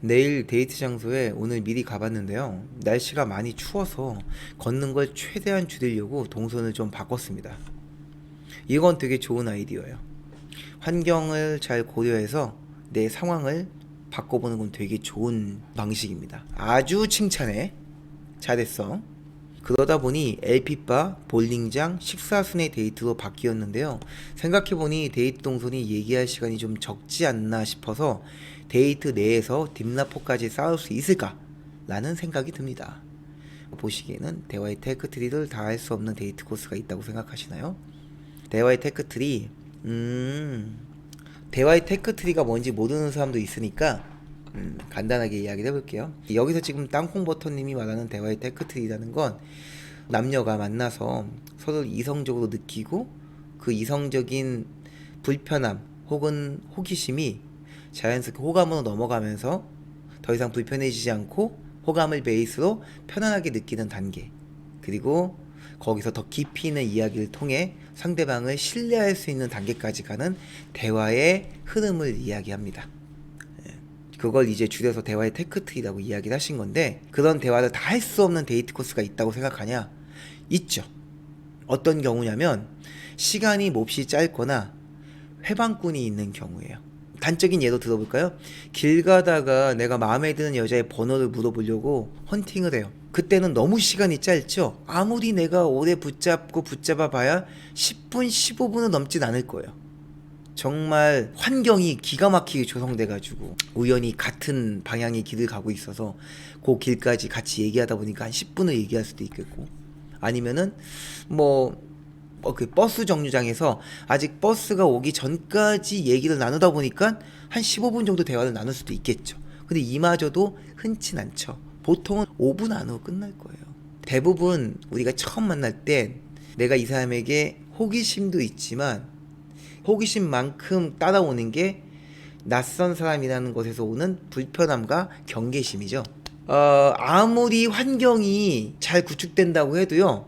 내일 데이트 장소에 오늘 미리 가봤는데요. 날씨가 많이 추워서 걷는 걸 최대한 줄이려고 동선을 좀 바꿨습니다. 이건 되게 좋은 아이디어예요. 환경을 잘 고려해서 내 상황을 바꿔보는 건 되게 좋은 방식입니다. 아주 칭찬해. 잘했어. 그러다 보니 LP바, 볼링장, 식사순의 데이트로 바뀌었는데요. 생각해보니 데이트 동선이 얘기할 시간이 좀 적지 않나 싶어서 데이트 내에서 딥라포까지 쌓을 수 있을까? 라는 생각이 듭니다. 보시기에는 대화의 테크트리를 다 할 수 없는 데이트 코스가 있다고 생각하시나요? 대화의 테크트리, 대화의 테크트리가 뭔지 모르는 사람도 있으니까 간단하게 이야기를 해볼게요. 여기서 지금 땅콩버터님이 말하는 대화의 테크트리라는 건 남녀가 만나서 서로 이성적으로 느끼고 그 이성적인 불편함 혹은 호기심이 자연스럽게 호감으로 넘어가면서 더 이상 불편해지지 않고 호감을 베이스로 편안하게 느끼는 단계, 그리고 거기서 더 깊이 있는 이야기를 통해 상대방을 신뢰할 수 있는 단계까지 가는 대화의 흐름을 이야기합니다. 그걸 이제 줄여서 대화의 테크트리라고 이야기를 하신 건데, 그런 대화를 다 할 수 없는 데이트 코스가 있다고 생각하냐? 있죠. 어떤 경우냐면 시간이 몹시 짧거나 회방꾼이 있는 경우예요. 단적인 예로 들어볼까요? 길 가다가 내가 마음에 드는 여자의 번호를 물어보려고 헌팅을 해요. 그때는 너무 시간이 짧죠? 아무리 내가 오래 붙잡아 봐야 10분, 15분은 넘진 않을 거예요. 정말 환경이 기가 막히게 조성돼가지고 우연히 같은 방향의 길을 가고 있어서 그 길까지 같이 얘기하다 보니까 한 10분을 얘기할 수도 있겠고, 아니면은 그 버스 정류장에서 아직 버스가 오기 전까지 얘기를 나누다 보니까 한 15분 정도 대화를 나눌 수도 있겠죠. 근데 이마저도 흔치 않죠. 보통은 5분 안으로 끝날 거예요. 대부분 우리가 처음 만날 때 내가 이 사람에게 호기심도 있지만 호기심만큼 따라오는 게 낯선 사람이라는 것에서 오는 불편함과 경계심이죠. 아무리 환경이 잘 구축된다고 해도요,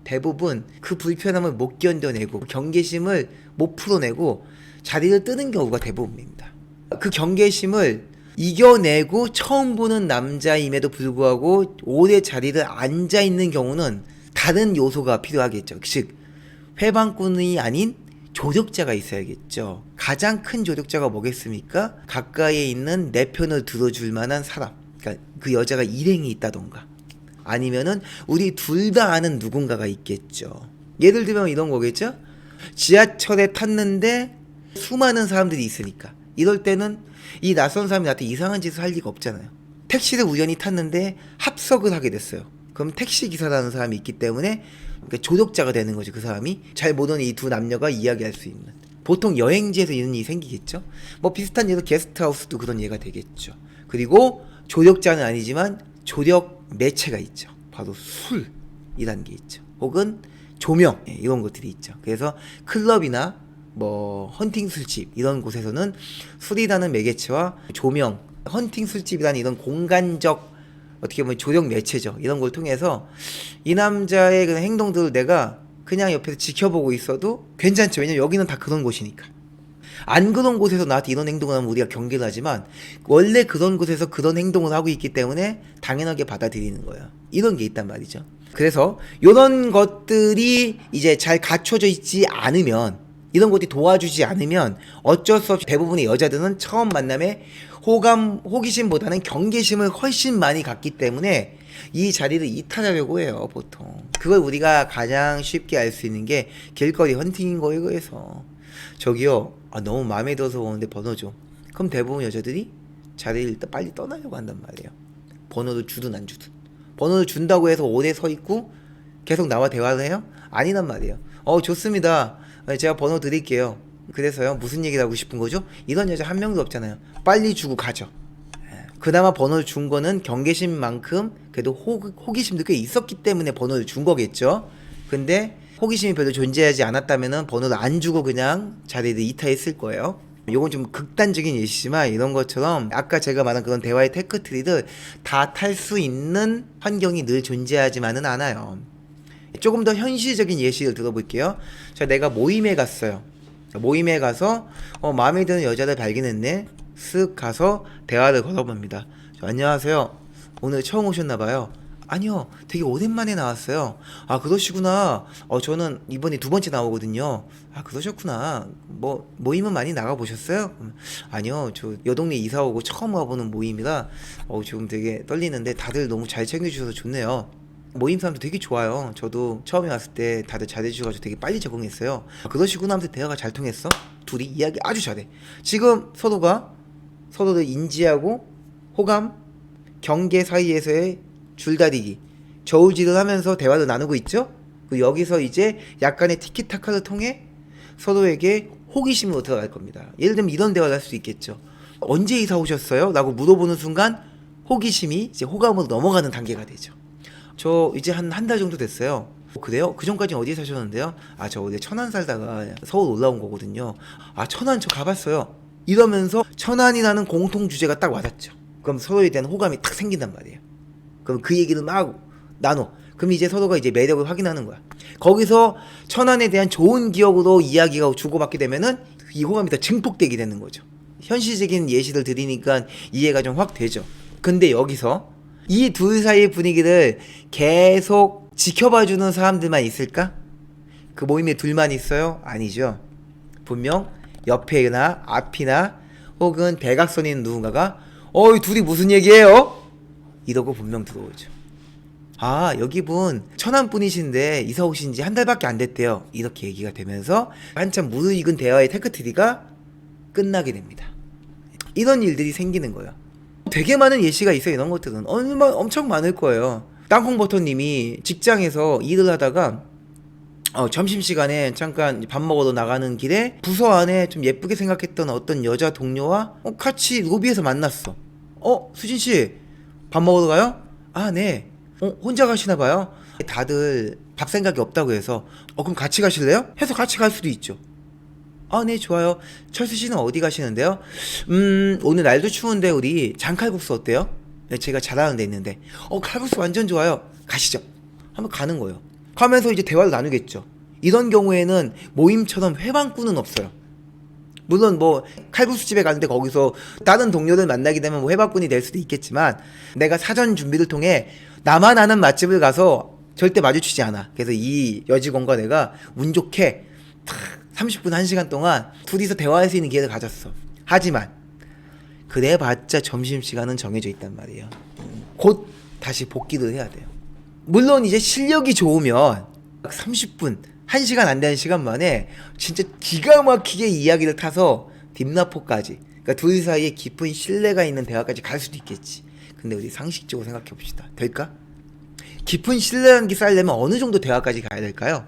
대부분 그 불편함을 못 견뎌내고 경계심을 못 풀어내고 자리를 뜨는 경우가 대부분입니다. 그 경계심을 이겨내고 처음 보는 남자임에도 불구하고 오래 자리를 앉아 있는 경우는 다른 요소가 필요하겠죠. 즉 회방꾼이 아닌 조력자가 있어야겠죠. 가장 큰 조력자가 뭐겠습니까? 가까이에 있는 내 편을 들어줄 만한 사람. 그러니까 그 여자가 일행이 있다던가, 아니면은 우리 둘 다 아는 누군가가 있겠죠. 예를 들면 이런 거겠죠? 지하철에 탔는데 수많은 사람들이 있으니까 이럴 때는 이 낯선 사람이 나한테 이상한 짓을 할 리가 없잖아요. 택시를 우연히 탔는데 합석을 하게 됐어요. 그럼 택시 기사라는 사람이 있기 때문에 그러니까 조력자가 되는 거죠. 그 사람이 잘 모르는 이 두 남녀가 이야기할 수 있는. 보통 여행지에서 이런 일이 생기겠죠. 비슷한 예로 게스트하우스도 그런 예가 되겠죠. 그리고 조력자는 아니지만 조력 매체가 있죠. 바로 술이라는 게 있죠. 혹은 조명, 이런 것들이 있죠. 그래서 클럽이나 헌팅 술집 이런 곳에서는 술이라는 매개체와 조명, 헌팅 술집이라는 이런 공간적 어떻게 보면 조력 매체죠. 이런 걸 통해서 이 남자의 그런 행동들을 내가 그냥 옆에서 지켜보고 있어도 괜찮죠. 왜냐면 여기는 다 그런 곳이니까. 안 그런 곳에서 나한테 이런 행동을 하면 우리가 경계를 하지만 원래 그런 곳에서 그런 행동을 하고 있기 때문에 당연하게 받아들이는 거예요. 이런 게 있단 말이죠. 그래서 이런 것들이 이제 잘 갖춰져 있지 않으면, 이런 것들이 도와주지 않으면 어쩔 수 없이 대부분의 여자들은 처음 만남에 호기심보다는 경계심을 훨씬 많이 갖기 때문에 이 자리를 이탈하려고 해요, 보통. 그걸 우리가 가장 쉽게 알 수 있는 게 길거리 헌팅인 거예요. 그래서 저기요, 너무 마음에 들어서 오는데 번호 줘. 그럼 대부분 여자들이 자리를 일단 빨리 떠나려고 한단 말이에요. 번호를 주든 안 주든. 번호를 준다고 해서 오래 서 있고 계속 나와 대화를 해요? 아니란 말이에요. 좋습니다. 제가 번호 드릴게요. 그래서요, 무슨 얘기를 하고 싶은 거죠? 이런 여자 한 명도 없잖아요. 빨리 주고 가죠. 그나마 번호를 준 거는 경계심만큼 그래도 호기심도 꽤 있었기 때문에 번호를 준 거겠죠. 근데 호기심이 별로 존재하지 않았다면은 번호를 안 주고 그냥 자리를 이탈했을 거예요. 요건 좀 극단적인 예시지만 이런 것처럼 아까 제가 말한 그런 대화의 테크트리를 다 탈 수 있는 환경이 늘 존재하지만은 않아요. 조금 더 현실적인 예시를 들어볼게요. 자, 내가 모임에 갔어요. 모임에 가서 마음에 드는 여자를 발견했네. 쓱 가서 대화를 걸어봅니다. 안녕하세요. 오늘 처음 오셨나봐요. 아니요, 되게 오랜만에 나왔어요. 아, 그러시구나. 저는 이번에 두 번째 나오거든요. 아, 그러셨구나. 뭐 모임은 많이 나가보셨어요? 아니요, 저 요 동네 이사 오고 처음 와보는 모임이라 지금 되게 떨리는데 다들 너무 잘 챙겨주셔서 좋네요. 모임 사람도 되게 좋아요. 저도 처음에 왔을 때 다들 잘해주셔가지고 되게 빨리 적응했어요. 아, 그러시구나 하면서 대화가 잘 통했어. 둘이 이야기 아주 잘해. 지금 서로가 서로를 인지하고 호감, 경계 사이에서의 줄다리기, 저울질을 하면서 대화를 나누고 있죠. 여기서 이제 약간의 티키타카를 통해 서로에게 호기심으로 들어갈 겁니다. 예를 들면 이런 대화를 할 수 있겠죠. 언제 이사 오셨어요? 라고 물어보는 순간 호기심이 이제 호감으로 넘어가는 단계가 되죠. 저 이제 한 달 정도 됐어요. 그래요? 그 전까지는 어디에 사셨는데요? 아, 저 원래 천안 살다가 서울 올라온 거거든요. 아, 천안 저 가봤어요. 이러면서 천안이라는 공통 주제가 딱 와닿죠. 그럼 서로에 대한 호감이 딱 생긴단 말이에요. 그럼 그 얘기를 막 나눠. 그럼 이제 서로가 이제 매력을 확인하는 거야. 거기서 천안에 대한 좋은 기억으로 이야기가 주고받게 되면은 이 호감이 더 증폭되게 되는 거죠. 현실적인 예시를 드리니까 이해가 좀 확 되죠. 근데 여기서 이 둘 사이의 분위기를 계속 지켜봐주는 사람들만 있을까? 그 모임에 둘만 있어요? 아니죠. 분명 옆에나 앞이나 혹은 대각선에 있는 누군가가 이 둘이 무슨 얘기해요? 이러고 분명 들어오죠. 아, 여기 분 천안 분이신데 이사 오신 지 한 달밖에 안 됐대요. 이렇게 얘기가 되면서 한참 무르익은 대화의 테크트리가 끝나게 됩니다. 이런 일들이 생기는 거예요. 되게 많은 예시가 있어요. 이런 것들은 엄청 많을 거예요. 땅콩버터님이 직장에서 일을 하다가 점심시간에 잠깐 밥 먹으러 나가는 길에 부서 안에 좀 예쁘게 생각했던 어떤 여자 동료와 같이 로비에서 만났어. 수진씨 밥 먹으러 가요? 아, 네. 혼자 가시나 봐요? 다들 밥 생각이 없다고 해서 그럼 같이 가실래요? 해서 같이 갈 수도 있죠. 아, 네, 좋아요. 철수 씨는 어디 가시는데요? 오늘 날도 추운데 우리 장칼국수 어때요? 네, 제가 잘하는 데 있는데. 칼국수 완전 좋아요. 가시죠. 한번 가는 거예요. 가면서 이제 대화를 나누겠죠. 이런 경우에는 모임처럼 회방꾼은 없어요. 물론 뭐 칼국수집에 가는데 거기서 다른 동료들 만나게 되면 뭐 회방꾼이 될 수도 있겠지만 내가 사전 준비를 통해 나만 아는 맛집을 가서 절대 마주치지 않아. 그래서 이 여직원과 내가 운 좋게 30분 1시간 동안 둘이서 대화할 수 있는 기회를 가졌어. 하지만 그래봤자 점심시간은 정해져 있단 말이에요. 곧 다시 복귀를 해야 돼요. 물론 이제 실력이 좋으면 30분 1시간 안 되는 시간 만에 진짜 기가 막히게 이야기를 타서 딥라포까지, 그러니까 둘 사이에 깊은 신뢰가 있는 대화까지 갈 수도 있겠지. 근데 우리 상식적으로 생각해 봅시다. 될까? 깊은 신뢰라는 게 쌓이려면 어느 정도 대화까지 가야 될까요?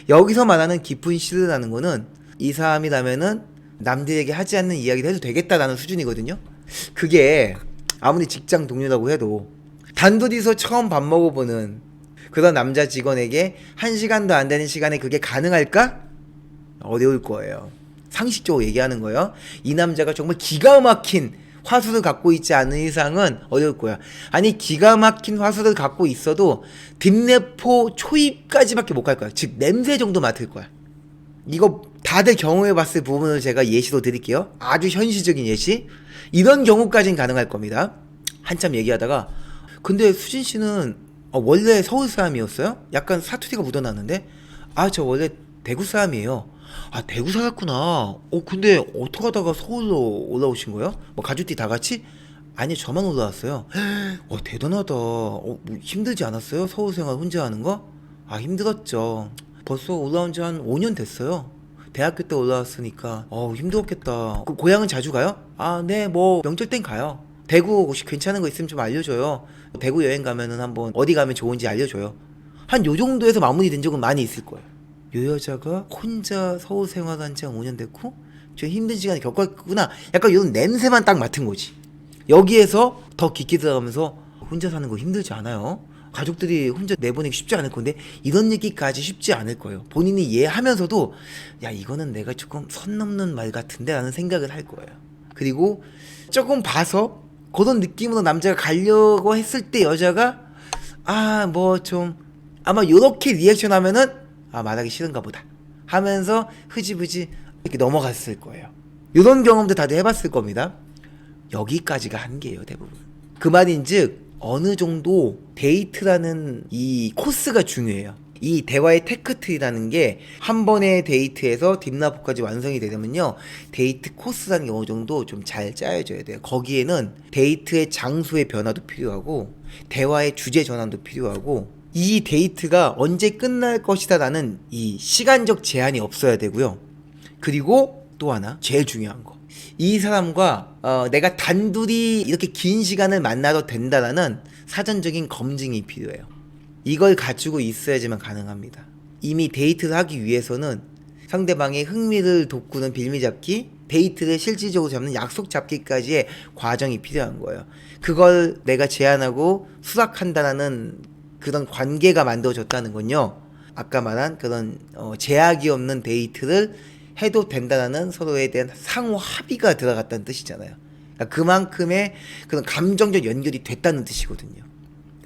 여기서 말하는 깊은 신뢰라는 거는 이 사람이라면은 남들에게 하지 않는 이야기를 해도 되겠다라는 수준이거든요. 그게 아무리 직장 동료라고 해도 단둘이서 처음 밥 먹어보는 그런 남자 직원에게 1시간도 안 되는 시간에 그게 가능할까? 어려울 거예요. 상식적으로 얘기하는 거예요. 이 남자가 정말 기가 막힌 화술을 갖고 있지 않은 이상은 어려울 거야. 아니, 기가 막힌 화술을 갖고 있어도 딥내포 초입까지밖에 못 갈 거야. 즉 냄새 정도 맡을 거야. 이거 다들 경험해 봤을 부분을 제가 예시로 드릴게요. 아주 현실적인 예시. 이런 경우까지는 가능할 겁니다. 한참 얘기하다가 근데 수진 씨는 원래 서울 사람이었어요? 약간 사투리가 묻어나는데? 아, 저 원래 대구 사람이에요. 아, 대구 살았구나. 근데 어떻게 하다가 서울로 올라오신 거예요? 뭐 가족들이 다 같이? 아니, 저만 올라왔어요. 대단하다. 뭐 힘들지 않았어요? 서울 생활 혼자 하는 거? 아, 힘들었죠. 벌써 올라온 지 한 5년 됐어요. 대학교 때 올라왔으니까 힘들었겠다. 고향은 자주 가요? 아, 네, 뭐 명절 땐 가요. 대구 혹시 괜찮은 거 있으면 좀 알려줘요. 대구 여행 가면은 한번 어디 가면 좋은지 알려줘요. 한 요 정도에서 마무리된 적은 많이 있을 거예요. 요 여자가 혼자 서울 생활한 지 한 5년 됐고 좀 힘든 시간을 겪었구나. 약간 이런 냄새만 딱 맡은 거지. 여기에서 더 깊게 들어가면서 혼자 사는 거 힘들지 않아요? 가족들이 혼자 내보내기 쉽지 않을 건데 이런 얘기까지 쉽지 않을 거예요. 본인이 이해하면서도 야, 이거는 내가 조금 선 넘는 말 같은데 라는 생각을 할 거예요. 그리고 조금 봐서 그런 느낌으로 남자가 가려고 했을 때 여자가 뭐 좀 아마 요렇게 리액션 하면은 말하기 싫은가 보다 하면서 흐지부지 이렇게 넘어갔을 거예요. 이런 경험도 다들 해봤을 겁니다. 여기까지가 한계예요, 대부분. 그 말인즉 어느 정도 데이트라는 이 코스가 중요해요. 이 대화의 테크트리라는 게 한 번의 데이트에서 딥라포까지 완성이 되려면요, 데이트 코스라는 게 어느 정도 좀 잘 짜여져야 돼요. 거기에는 데이트의 장소의 변화도 필요하고 대화의 주제 전환도 필요하고 이 데이트가 언제 끝날 것이다 라는 이 시간적 제한이 없어야 되고요. 그리고 또 하나 제일 중요한 거, 이 사람과 내가 단둘이 이렇게 긴 시간을 만나도 된다라는 사전적인 검증이 필요해요. 이걸 가지고 있어야지만 가능합니다. 이미 데이트를 하기 위해서는 상대방의 흥미를 돋구는 빌미 잡기, 데이트를 실질적으로 잡는 약속 잡기까지의 과정이 필요한 거예요. 그걸 내가 제안하고 수락한다는 그런 관계가 만들어졌다는 건요, 아까 말한 그런 제약이 없는 데이트를 해도 된다는 서로에 대한 상호 합의가 들어갔다는 뜻이잖아요. 그러니까 그만큼의 그런 감정적 연결이 됐다는 뜻이거든요.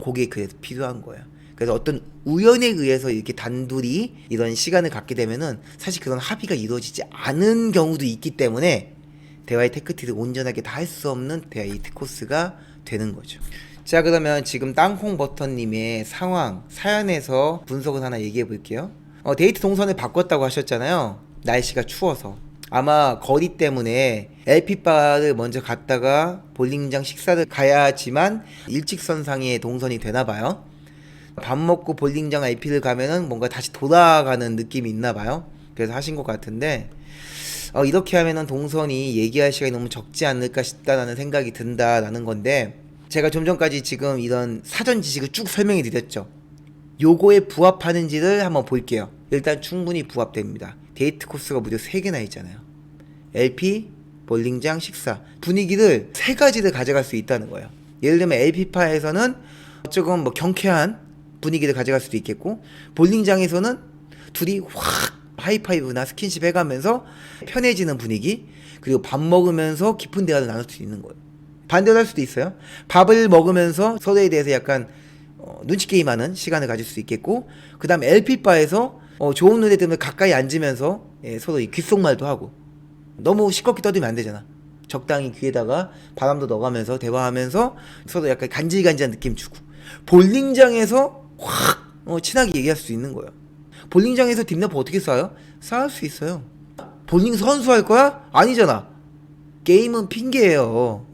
그게 그래서 필요한 거예요. 그래서 어떤 우연에 의해서 이렇게 단둘이 이런 시간을 갖게 되면은 사실 그런 합의가 이루어지지 않은 경우도 있기 때문에 대화의 테크트리를 온전하게 다 할 수 없는 데이트 코스가 되는 거죠. 자, 그러면 지금 땅콩 버터님의 상황, 사연에서 분석을 하나 얘기해 볼게요. 데이트 동선을 바꿨다고 하셨잖아요. 날씨가 추워서. 아마 거리 때문에 LP바를 먼저 갔다가 볼링장 식사를 가야지만 일직선상의 동선이 되나봐요. 밥 먹고 볼링장 LP를 가면은 뭔가 다시 돌아가는 느낌이 있나봐요. 그래서 하신 것 같은데, 이렇게 하면은 동선이 얘기할 시간이 너무 적지 않을까 싶다라는 생각이 든다라는 건데, 제가 좀 전까지 지금 이런 사전 지식을 쭉 설명해 드렸죠. 요거에 부합하는지를 한번 볼게요. 일단 충분히 부합됩니다. 데이트 코스가 무려 3개나 있잖아요. LP, 볼링장, 식사. 분위기를 3가지를 가져갈 수 있다는 거예요. 예를 들면 LP파에서는 조금 뭐 경쾌한 분위기를 가져갈 수도 있겠고, 볼링장에서는 둘이 확 하이파이브나 스킨십 해가면서 편해지는 분위기, 그리고 밥 먹으면서 깊은 대화를 나눌 수 있는 거예요. 반대로 할 수도 있어요. 밥을 먹으면서 서로에 대해서 약간 눈치 게임하는 시간을 가질 수 있겠고, 그 다음에 LP바에서 좋은 노래 들으면 가까이 앉으면서 서로 귓속말도 하고, 너무 시끄럽게 떠들면 안 되잖아. 적당히 귀에다가 바람도 넣어가면서 대화하면서 서로 약간 간질간질한 느낌 주고, 볼링장에서 확 친하게 얘기할 수 있는 거예요. 볼링장에서 딥러퍼 어떻게 쌓아요? 쌓을 수 있어요. 볼링 선수 할 거야? 아니잖아. 게임은 핑계예요.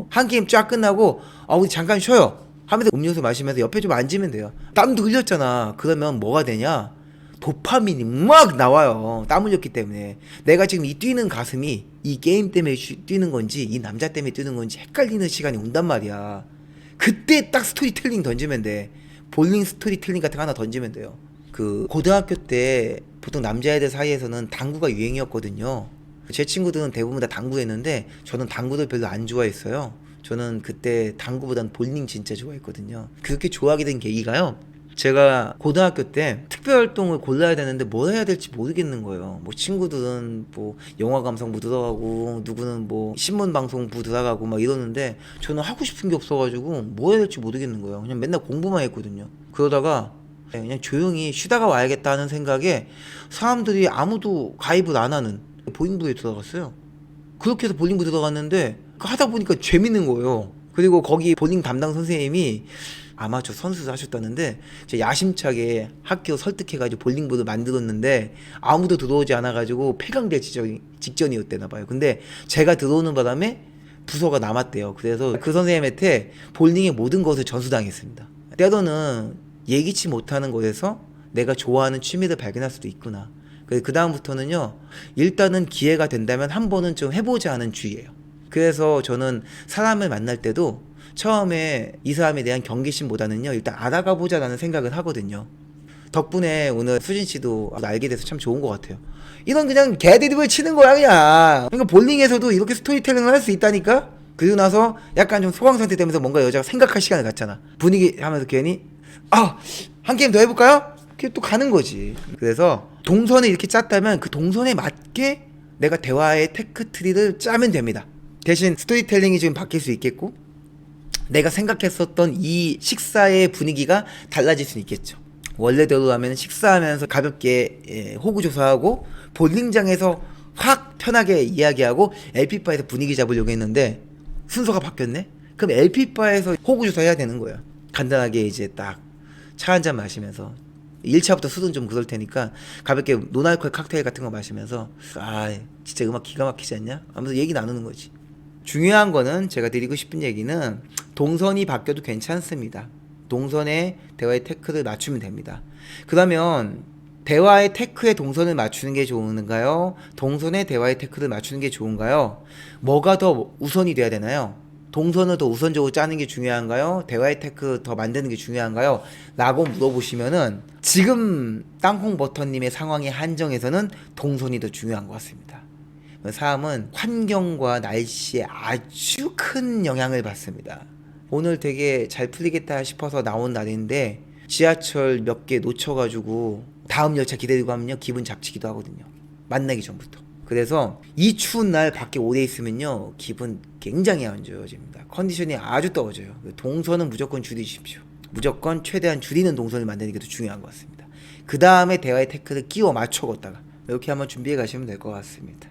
한 게임 쫙 끝나고 우리 잠깐 쉬어요 하면서 음료수 마시면서 옆에 좀 앉으면 돼요. 땀도 흘렸잖아. 그러면 뭐가 되냐, 도파민이 막 나와요. 땀 흘렸기 때문에. 내가 지금 이 뛰는 가슴이 이 게임 때문에 뛰는 건지 이 남자 때문에 뛰는 건지 헷갈리는 시간이 온단 말이야. 그때 딱 스토리텔링 던지면 돼. 볼링 스토리텔링 같은 거 하나 던지면 돼요. 그 고등학교 때 보통 남자애들 사이에서는 당구가 유행이었거든요. 제 친구들은 대부분 다 당구했는데 저는 당구를 별로 안 좋아했어요. 저는 그때 당구보단 볼링 진짜 좋아했거든요. 그렇게 좋아하게 된 계기가요, 제가 고등학교 때 특별활동을 골라야 되는데 뭘 해야 될지 모르겠는 거예요. 뭐 친구들은 뭐 영화 감상부 들어가고, 누구는 뭐 신문방송부 들어가고 막 이러는데 저는 하고 싶은 게 없어가지고 뭐 해야 될지 모르겠는 거예요. 그냥 맨날 공부만 했거든요. 그러다가 그냥 조용히 쉬다가 와야겠다 하는 생각에 사람들이 아무도 가입을 안 하는 볼링부에 들어갔어요. 그렇게 해서 볼링부 들어갔는데 하다 보니까 재밌는 거예요. 그리고 거기 볼링 담당 선생님이 아마추어 선수를 하셨다는데, 제가 야심차게 학교 설득해가지고 볼링부를 만들었는데 아무도 들어오지 않아가지고 폐강될 직전이었대나봐요. 근데 제가 들어오는 바람에 부서가 남았대요. 그래서 그 선생님한테 볼링의 모든 것을 전수당했습니다. 때로는 예기치 못하는 곳에서 내가 좋아하는 취미를 발견할 수도 있구나. 그 다음부터는요, 일단은 기회가 된다면 한 번은 좀 해보자 하는 주의예요. 그래서 저는 사람을 만날 때도 처음에 이 사람에 대한 경계심보다는요, 일단 알아가 보자라는 생각을 하거든요. 덕분에 오늘 수진씨도 알게 돼서 참 좋은 것 같아요. 이런 그냥 개드립을 치는 거야 그냥. 그러니까 볼링에서도 이렇게 스토리텔링을 할 수 있다니까. 그리고 나서 약간 좀 소강 상태 되면서 뭔가 여자가 생각할 시간을 갖잖아. 분위기 하면서 괜히 한 게임 더 해볼까요? 그게 또 가는 거지. 그래서 동선을 이렇게 짰다면 그 동선에 맞게 내가 대화의 테크트리를 짜면 됩니다. 대신 스토리텔링이 지금 바뀔 수 있겠고, 내가 생각했었던 이 식사의 분위기가 달라질 수 있겠죠. 원래대로 하면 식사하면서 가볍게 호구조사하고, 볼링장에서 확 편하게 이야기하고, LP바에서 분위기 잡으려고 했는데 순서가 바뀌었네? 그럼 LP바에서 호구조사 해야 되는 거예요. 간단하게 이제 딱 차 한 잔 마시면서 1차부터 수든 좀 그럴 테니까 가볍게 노알코올 칵테일 같은 거 마시면서 아 진짜 음악 기가 막히지 않냐? 하면서 얘기 나누는 거지. 중요한 거는 제가 드리고 싶은 얘기는 동선이 바뀌어도 괜찮습니다. 동선에 대화의 테크를 맞추면 됩니다. 그러면 대화의 테크에 동선을 맞추는 게 좋은가요? 동선에 대화의 테크를 맞추는 게 좋은가요? 뭐가 더 우선이 돼야 되나요? 동선을 더 우선적으로 짜는 게 중요한가요? 대화의 테크 더 만드는 게 중요한가요? 라고 물어보시면은 지금 땅콩 버터님의 상황의 한정에서는 동선이 더 중요한 것 같습니다. 삶은 환경과 날씨에 아주 큰 영향을 받습니다. 오늘 되게 잘 풀리겠다 싶어서 나온 날인데 지하철 몇 개 놓쳐가지고 다음 열차 기다리고 하면요 기분 잡치기도 하거든요. 만나기 전부터. 그래서 이 추운 날 밖에 오래 있으면요 기분 굉장히 안 좋아집니다. 컨디션이 아주 떨어져요. 동선은 무조건 줄이십시오. 무조건 최대한 줄이는 동선을 만드는 게 더 중요한 것 같습니다. 그 다음에 대화의 태클을 끼워 맞춰 걷다가 이렇게 한번 준비해 가시면 될 것 같습니다.